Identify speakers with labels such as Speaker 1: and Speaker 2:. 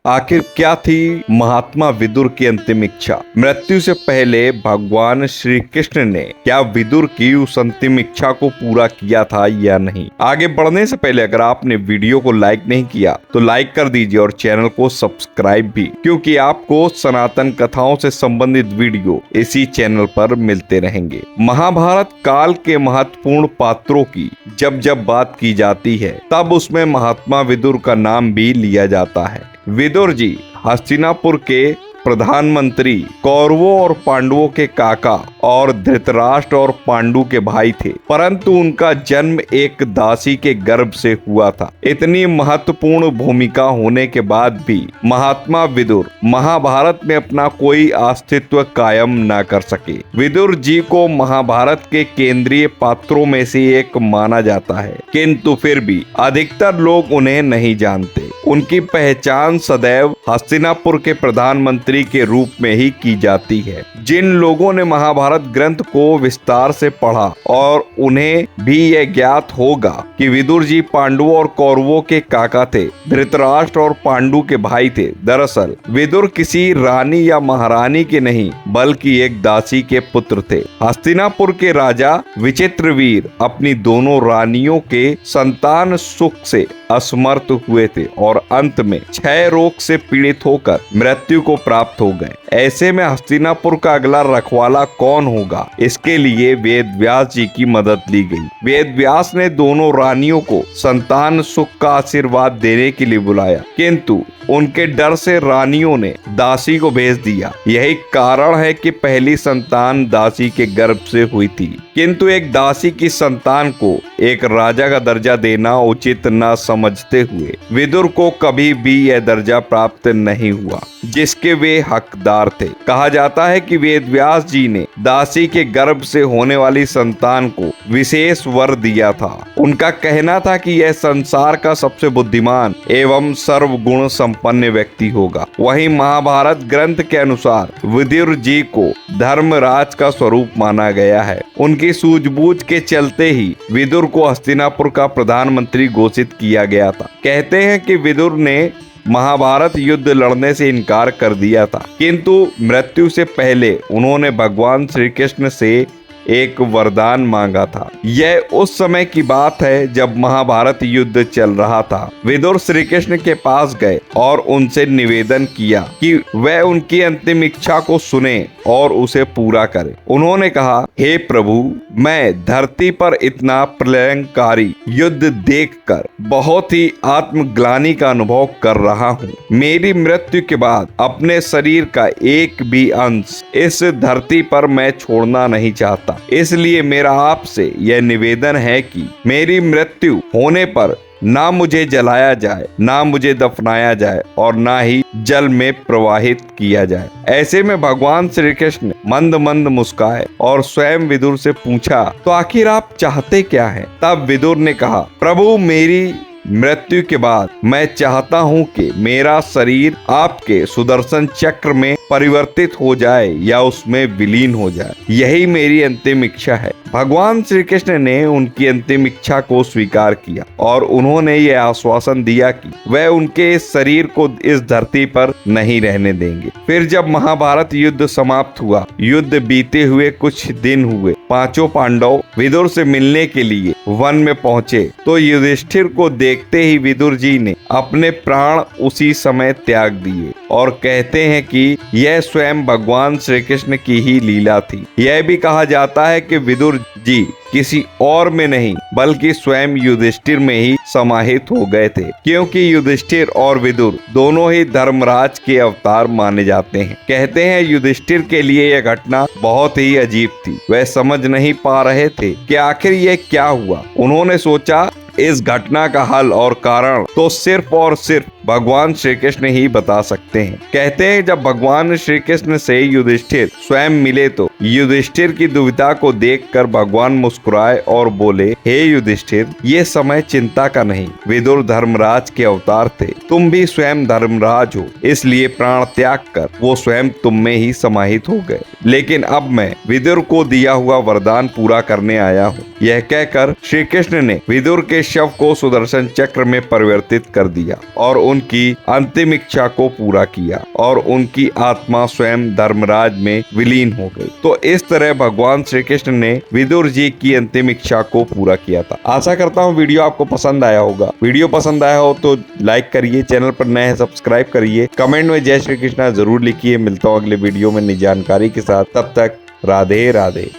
Speaker 1: आखिर क्या थी महात्मा विदुर की अंतिम इच्छा? मृत्यु से पहले भगवान श्री कृष्ण ने क्या विदुर की उस अंतिम इच्छा को पूरा किया था या नहीं? आगे बढ़ने से पहले अगर आपने वीडियो को लाइक नहीं किया तो लाइक कर दीजिए और चैनल को सब्सक्राइब भी, क्योंकि आपको सनातन कथाओं से संबंधित वीडियो इसी चैनल पर मिलते रहेंगे। महाभारत काल के महत्वपूर्ण पात्रों की जब जब बात की जाती है तब उसमें महात्मा विदुर का नाम भी लिया जाता है। विदुर जी हस्तिनापुर के प्रधानमंत्री, कौरवों और पांडवों के काका और धृतराष्ट्र और पांडु के भाई थे, परंतु उनका जन्म एक दासी के गर्भ से हुआ था। इतनी महत्वपूर्ण भूमिका होने के बाद भी महात्मा विदुर महाभारत में अपना कोई अस्तित्व कायम न कर सके। विदुर जी को महाभारत के केंद्रीय पात्रों में से एक माना जाता है, किंतु फिर भी अधिकतर लोग उन्हें नहीं जानते। उनकी पहचान सदैव हस्तिनापुर के प्रधानमंत्री के रूप में ही की जाती है। जिन लोगों ने महाभारत ग्रंथ को विस्तार से पढ़ा और उन्हें भी यह ज्ञात होगा कि विदुर जी पांडवों और कौरवों के काका थे, धृतराष्ट्र और पांडु के भाई थे। दरअसल विदुर किसी रानी या महारानी के नहीं बल्कि एक दासी के पुत्र थे। हस्तिनापुर के राजा विचित्रवीर अपनी दोनों रानियों के संतान सुख से असमर्थ हुए थे और अंत में क्षय रोग से पीड़ित होकर मृत्यु को प्राप्त हो गए। ऐसे में हस्तिनापुर का अगला रखवाला कौन होगा, इसके लिए वेद व्यास जी की मदद ली गई। वेद व्यास ने दोनों रानियों को संतान सुख का आशीर्वाद देने के लिए बुलाया, किंतु उनके डर से रानियों ने दासी को भेज दिया। यही कारण है कि पहली संतान दासी के गर्भ से हुई थी, किंतु एक दासी की संतान को एक राजा का दर्जा देना उचित न समझते हुए विदुर को कभी भी यह दर्जा प्राप्त नहीं हुआ जिसके वे हकदार थे। कहा जाता है कि वेद व्यास जी ने दासी के गर्भ से होने वाली संतान को विशेष वर दिया था। उनका कहना था कि यह संसार का सबसे बुद्धिमान एवं सर्वगुण संपन्न व्यक्ति होगा। वहीं महाभारत ग्रंथ के अनुसार विदुर जी को धर्मराज का स्वरूप माना गया है। उनकी सूझबूझ के चलते ही विदुर को हस्तिनापुर का प्रधानमंत्री घोषित किया गया था। कहते हैं कि विदुर ने महाभारत युद्ध लड़ने से इनकार कर दिया था, किंतु मृत्यु से पहले उन्होंने भगवान श्री कृष्ण से एक वरदान मांगा था। यह उस समय की बात है जब महाभारत युद्ध चल रहा था। विदुर श्री कृष्ण के पास गए और उनसे निवेदन किया कि वह उनकी अंतिम इच्छा को सुने और उसे पूरा करे। उन्होंने कहा, हे प्रभु, मैं धरती पर इतना प्रलयंकारी युद्ध देखकर बहुत ही आत्मग्लानि का अनुभव कर रहा हूँ। मेरी मृत्यु के बाद अपने शरीर का एक भी अंश इस धरती पर मैं छोड़ना नहीं चाहता। इसलिए मेरा आपसे यह निवेदन है कि मेरी मृत्यु होने पर ना मुझे जलाया जाए, ना मुझे दफनाया जाए और ना ही जल में प्रवाहित किया जाए। ऐसे में भगवान श्री कृष्ण मंद मंद मुस्काए और स्वयं विदुर से पूछा, तो आखिर आप चाहते क्या हैं? तब विदुर ने कहा, प्रभु, मेरी मृत्यु के बाद मैं चाहता हूँ कि मेरा शरीर आपके सुदर्शन चक्र में परिवर्तित हो जाए या उसमें विलीन हो जाए। यही मेरी अंतिम इच्छा है। भगवान श्री कृष्ण ने उनकी अंतिम इच्छा को स्वीकार किया और उन्होंने यह आश्वासन दिया कि वह उनके इस शरीर को इस धरती पर नहीं रहने देंगे। फिर जब महाभारत युद्ध समाप्त हुआ, युद्ध बीते हुए कुछ दिन हुए, पांचों पांडव विदुर से मिलने के लिए वन में पहुंचे तो युधिष्ठिर को देखते ही विदुर जी ने अपने प्राण उसी समय त्याग दिए और कहते हैं कि यह स्वयं भगवान श्री कृष्ण की ही लीला थी। यह भी कहा जाता है कि विदुर जी किसी और में नहीं बल्कि स्वयं युधिष्ठिर में ही समाहित हो गए थे, क्योंकि युधिष्ठिर और विदुर दोनों ही धर्मराज के अवतार माने जाते हैं। कहते हैं युधिष्ठिर के लिए यह घटना बहुत ही अजीब थी। वह समझ नहीं पा रहे थे कि आखिर यह क्या हुआ। उन्होंने सोचा इस घटना का हल और कारण तो सिर्फ और सिर्फ भगवान श्री कृष्ण ही बता सकते हैं। कहते हैं जब भगवान श्री कृष्ण से युधिष्ठिर स्वयं मिले तो युधिष्ठिर की दुविधा को देखकर भगवान मुस्कुराए और बोले, हे युधिष्ठिर, ये समय चिंता का नहीं। विदुर धर्मराज के अवतार थे, तुम भी स्वयं धर्मराज हो, इसलिए प्राण त्याग कर वो स्वयं तुम में ही समाहित हो गए। लेकिन अब मैं विदुर को दिया हुआ वरदान पूरा करने आया हूँ। यह कहकर श्री कृष्ण ने विदुर के शव को सुदर्शन चक्र में परिवर्तित कर दिया और उनकी अंतिम इच्छा को पूरा किया और उनकी आत्मा स्वयं धर्मराज में विलीन हो गई। तो इस तरह भगवान श्री कृष्ण ने विदुर जी की अंतिम इच्छा को पूरा किया था। आशा करता हूँ वीडियो आपको पसंद आया होगा। वीडियो पसंद आया हो तो लाइक करिए, चैनल पर नए हैं सब्सक्राइब करिए, कमेंट में जय श्री कृष्णा जरूर लिखिए। मिलता हूँ अगले वीडियो में नई जानकारी के साथ, तब तक राधे राधे।